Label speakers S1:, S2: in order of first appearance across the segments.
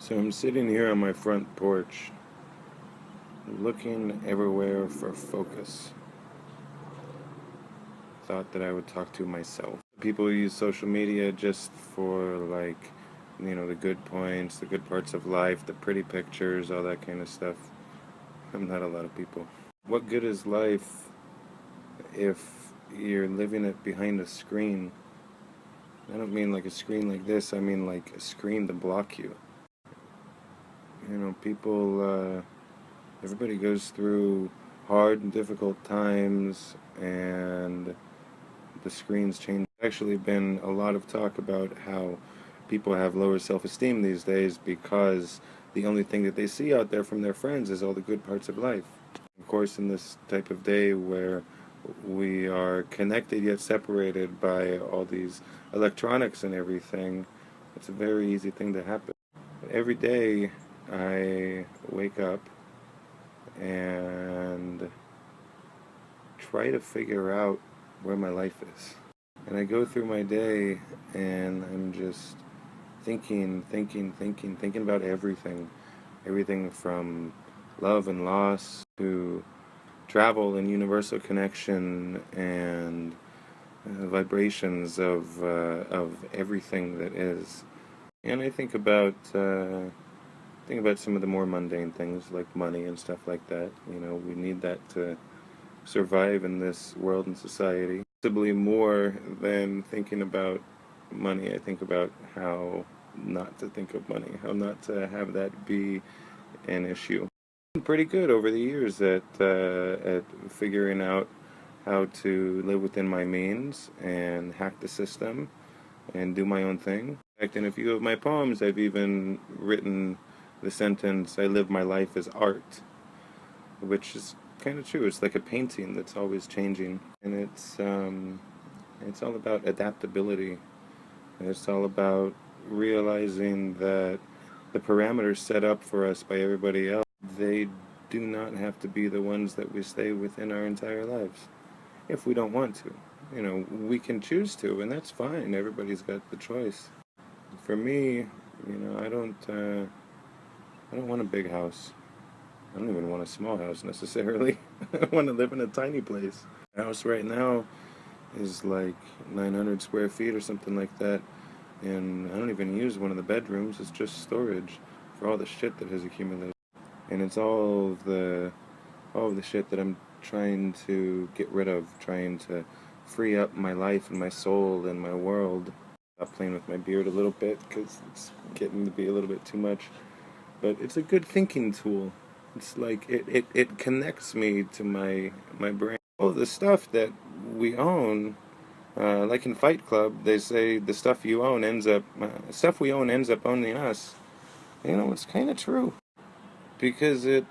S1: So I'm sitting here on my front porch, looking everywhere for focus. Thought that I would talk to myself. People use social media just for the good points, the good parts of life, the pretty pictures, all that kind of stuff. I'm not a lot of people. What good is life if you're living it behind a screen? I don't mean like a screen like this, I mean like a screen to block you. Everybody goes through hard and difficult times, and the screens change. There's actually been a lot of talk about how people have lower self-esteem these days because the only thing that they see out there from their friends is all the good parts of life. Of course, in this type of day where we are connected yet separated by all these electronics and everything, it's a very easy thing to happen. Every day I wake up and try to figure out where my life is. And I go through my day and I'm just thinking about everything. Everything from love and loss to travel and universal connection and vibrations of everything that is. And I think about some of the more mundane things like money and stuff like that. We need that to survive in this world and society. Possibly more than thinking about money, I think about how not to think of money, how not to have that be an issue. I'm pretty good over the years at figuring out how to live within my means and hack the system and do my own thing. In fact, in a few of my poems, I've even written the sentence, "I live my life as art," which is kind of true. It's like a painting that's always changing, and it's all about adaptability. It's all about realizing that the parameters set up for us by everybody else, they do not have to be the ones that we stay within our entire lives if we don't want to. We can choose to, and that's fine. Everybody's got the choice. For me, I don't want a big house. I don't even want a small house necessarily. I want to live in a tiny place. The house right now is like 900 square feet or something like that, and I don't even use one of the bedrooms. It's just storage for all the shit that has accumulated, and it's all of the shit that I'm trying to get rid of, trying to free up my life and my soul and my world. I'm playing with my beard a little bit because it's getting to be a little bit too much, but it's a good thinking tool. It's like it connects me to my brain. All of the stuff that we own, like in Fight Club, they say the stuff we own ends up owning us. It's kind of true because it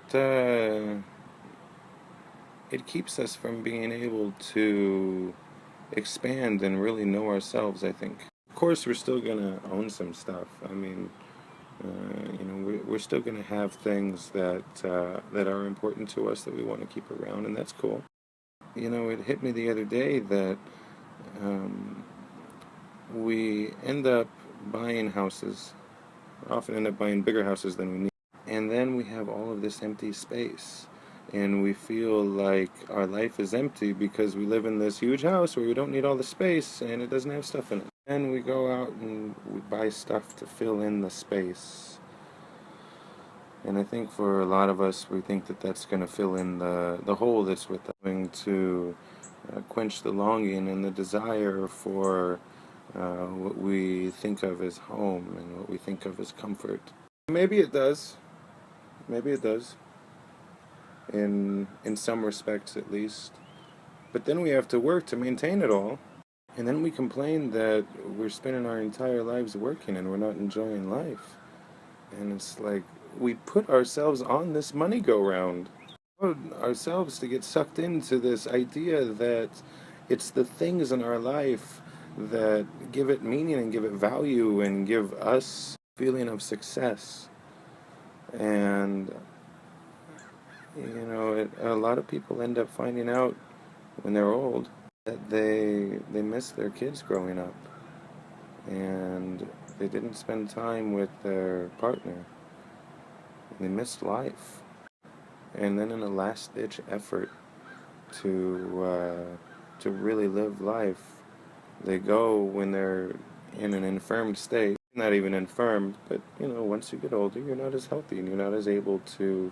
S1: keeps us from being able to expand and really know ourselves, I think. Of course, we're still gonna own some stuff. I mean, we're still gonna have things that are important to us that we want to keep around, and that's cool. It hit me the other day that um, we end up buying houses, often end up buying bigger houses than we need, and then we have all of this empty space. And we feel like our life is empty because we live in this huge house where we don't need all the space and it doesn't have stuff in it. And we go out and we buy stuff to fill in the space. And I think for a lot of us, we think that that's going to fill in the hole that's with us, going to quench the longing and the desire for what we think of as home and what we think of as comfort. Maybe it does. Maybe it does. In some respects at least. But then we have to work to maintain it all. And then we complain that we're spending our entire lives working and we're not enjoying life. And it's like we put ourselves on this money go-round. Ourselves to get sucked into this idea that it's the things in our life that give it meaning and give it value and give us a feeling of success. And a lot of people end up finding out when they're old that they miss their kids growing up, and they didn't spend time with their partner, They missed life. And then in a last-ditch effort to really live life, they go when they're in an infirmed state. Not even infirmed, but once you get older, you're not as healthy and you're not as able to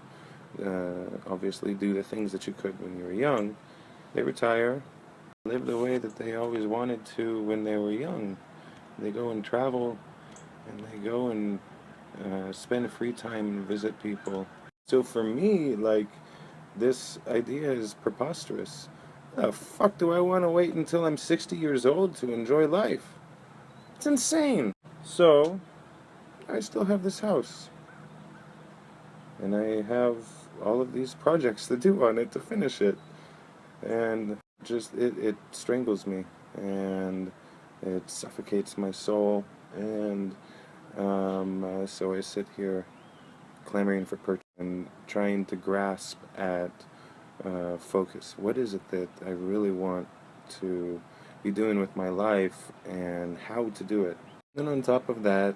S1: obviously do the things that you could when you were young. They retire, live the way that they always wanted to when they were young. They go and travel, and they go and spend free time and visit people. So for me, like, this idea is preposterous. The fuck do I want to wait until I'm 60 years old to enjoy life? It's insane. So, I still have this house. And I have all of these projects to do on it to finish it. And just, it strangles me. And it suffocates my soul. And so I sit here clamoring for purchase and trying to grasp at focus. What is it that I really want to be doing with my life and how to do it? And on top of that,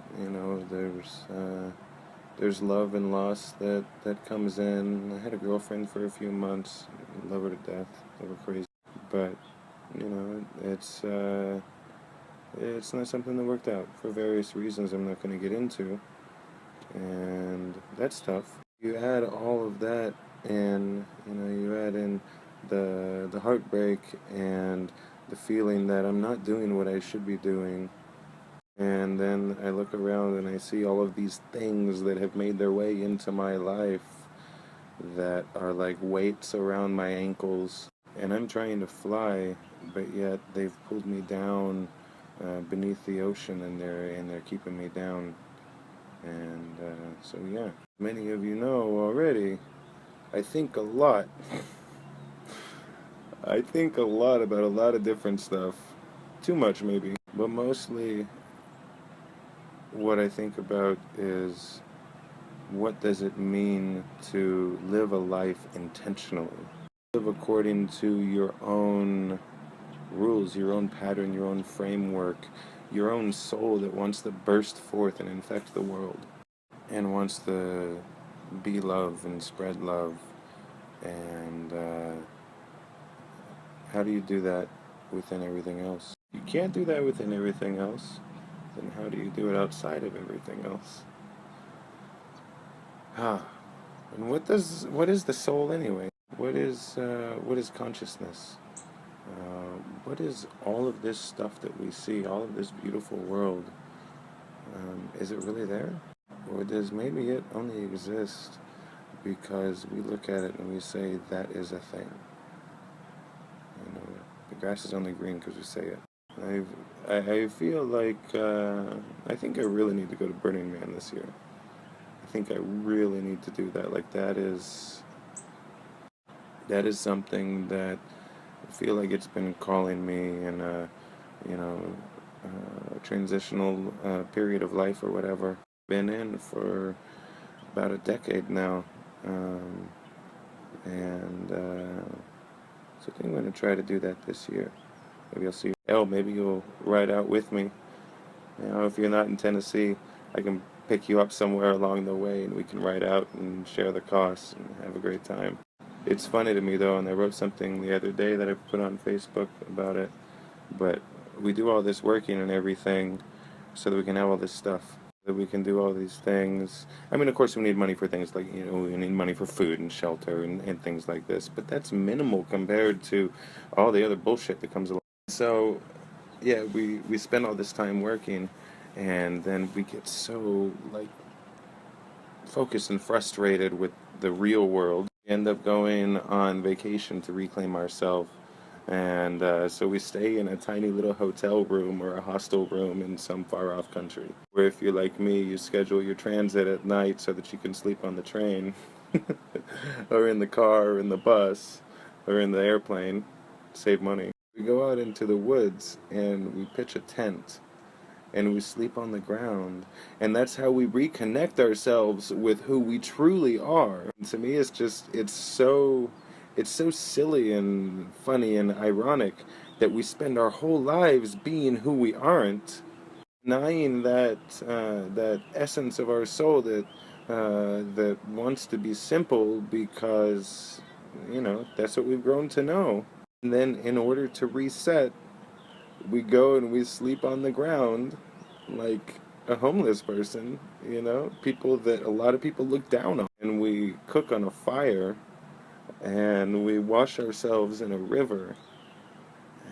S1: there's love and loss that comes in. I had a girlfriend for a few months, love her to death, love her crazy, but it's not something that worked out for various reasons I'm not going to get into, and that's tough. You add all of that, and you add in the heartbreak and the feeling that I'm not doing what I should be doing. And then I look around and I see all of these things that have made their way into my life that are like weights around my ankles. And I'm trying to fly, but yet they've pulled me down beneath the ocean, and they're keeping me down. And so yeah, many of you know already, I think a lot. I think a lot about a lot of different stuff. Too much maybe. But mostly what I think about is, what does it mean to live a life intentionally? Live according to your own rules, your own pattern, your own framework, your own soul that wants to burst forth and infect the world and wants to be love and spread love. And how do you do that within everything else? You can't do that within everything else. Then how do you do it outside of everything else? And what is the soul anyway? What is consciousness? What is all of this stuff that we see, all of this beautiful world? Is it really there? Or does maybe it only exist because we look at it and we say that is a thing? The grass is only green because we say it. I feel like I think I really need to go to Burning Man this year. I think I really need to do that. Like that is something that I feel like it's been calling me in a transitional period of life or whatever. Been in for about a decade now, and so I think I'm going to try to do that this year. Maybe I'll see you. Maybe you'll ride out with me. If you're not in Tennessee, I can pick you up somewhere along the way and we can ride out and share the costs and have a great time. It's funny to me though, and I wrote something the other day that I put on Facebook about it, but we do all this working and everything so that we can have all this stuff, that we can do all these things. I mean, of course we need money for things like, we need money for food and shelter and things like this, but that's minimal compared to all the other bullshit that comes along. So yeah, we spend all this time working, and then we get so like focused and frustrated with the real world. We end up going on vacation to reclaim ourselves, and so we stay in a tiny little hotel room or a hostel room in some far off country, where if you're like me, you schedule your transit at night so that you can sleep on the train or in the car or in the bus or in the airplane, save money. We go out into the woods and we pitch a tent and we sleep on the ground, and that's how we reconnect ourselves with who we truly are. And to me, it's so silly and funny and ironic that we spend our whole lives being who we aren't, denying that essence of our soul that that wants to be simple because, you know, that's what we've grown to know. And then in order to reset, we go and we sleep on the ground like a homeless person, you know, people that a lot of people look down on. And we cook on a fire and we wash ourselves in a river.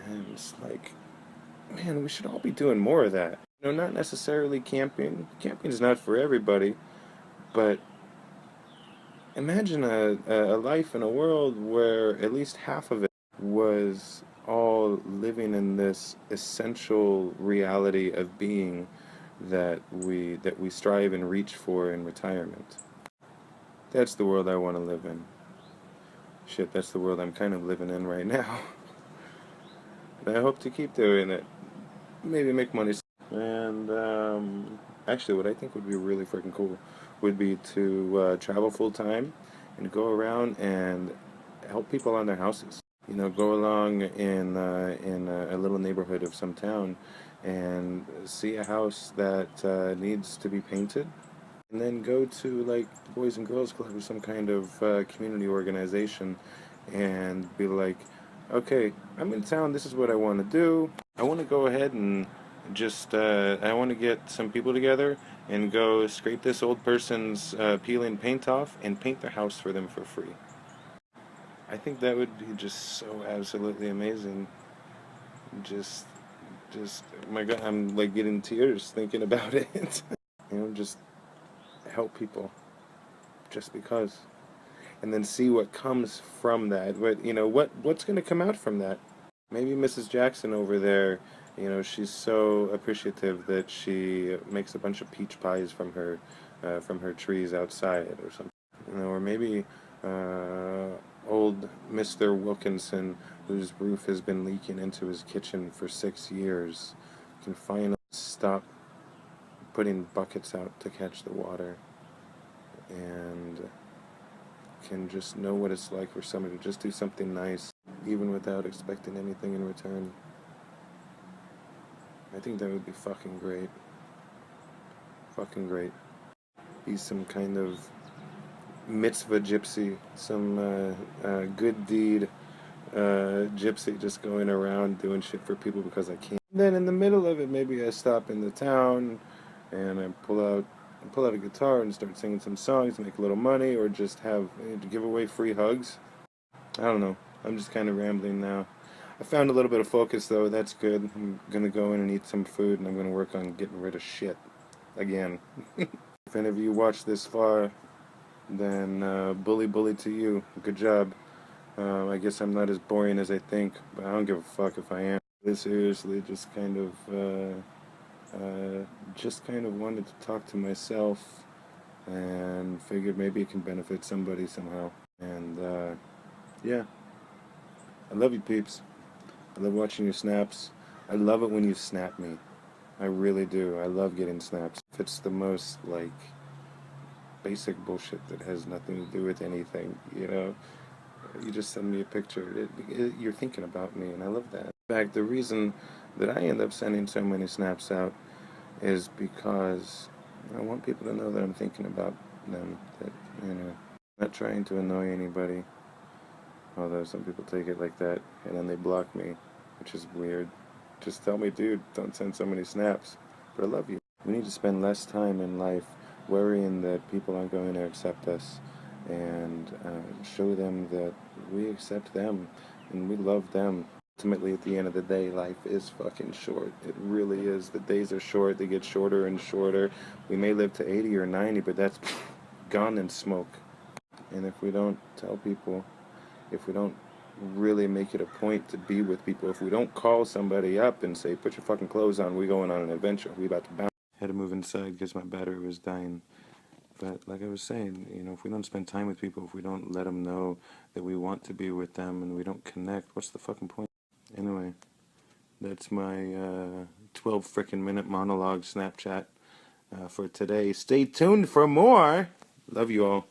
S1: And it's like, man, we should all be doing more of that. You know, not necessarily camping. Camping is not for everybody, but imagine a life in a world where at least half of it was all living in this essential reality of being that we strive and reach for in retirement. That's the world I want to live in. Shit, that's the world I'm kind of living in right now. And I hope to keep doing it. Maybe make money. And actually, what I think would be really freaking cool would be to travel full time and go around and help people on their houses. You know, go along in a little neighborhood of some town and see a house that needs to be painted, and then go to like Boys and Girls Club or some kind of community organization and be like, okay, I'm in town, this is what I want to do. I want to go ahead and just, I want to get some people together and go scrape this old person's peeling paint off and paint their house for them for free. I think that would be just so absolutely amazing. Just, my God, I'm like getting tears thinking about it. You know, just help people just because. And then see what comes from that. But you know what's going to come out from that? Maybe Mrs. Jackson over there, you know, she's so appreciative that she makes a bunch of peach pies from her trees outside or something. You know, or maybe old Mr. Wilkinson, whose roof has been leaking into his kitchen for 6 years, can finally stop putting buckets out to catch the water and can just know what it's like for somebody to just do something nice, even without expecting anything in return. I think that would be fucking great. Fucking great. Be some kind of mitzvah gypsy, some good deed gypsy, just going around doing shit for people because I can. Then in the middle of it, maybe I stop in the town and I pull out a guitar and start singing some songs, make a little money, or just have give away free hugs. I don't know. I'm just kind of rambling now. I found a little bit of focus though. That's good. I'm gonna go in and eat some food, and I'm gonna work on getting rid of shit again. If any of you watch this far, then bully to you. Good job. I guess I'm not as boring as I think, but I don't give a fuck if I am. Seriously, just kind of wanted to talk to myself and figured maybe it can benefit somebody somehow. And yeah, I love you peeps. I love watching your snaps. I love it when you snap me. I really do. I love getting snaps. It's the most like basic bullshit that has nothing to do with anything, you know. You just send me a picture. You're thinking about me, and I love that. In fact, the reason that I end up sending so many snaps out is because I want people to know that I'm thinking about them. That, you know, I'm not trying to annoy anybody. Although some people take it like that, and then they block me, which is weird. Just tell me, dude, don't send so many snaps. But I love you. We need to spend less time in life worrying that people aren't going to accept us, and show them that we accept them and we love them. Ultimately, at the end of the day, life is fucking short. It really is. The days are short. They get shorter and shorter. We may live to 80 or 90, but that's gone in smoke. And if we don't tell people, if we don't really make it a point to be with people, if we don't call somebody up and say, put your fucking clothes on, we going on an adventure, we about to bounce. Had to move inside because my battery was dying. But like I was saying, you know, if we don't spend time with people, if we don't let them know that we want to be with them and we don't connect, what's the fucking point? Anyway, that's my 12 frickin' minute monologue Snapchat for today. Stay tuned for more. Love you all.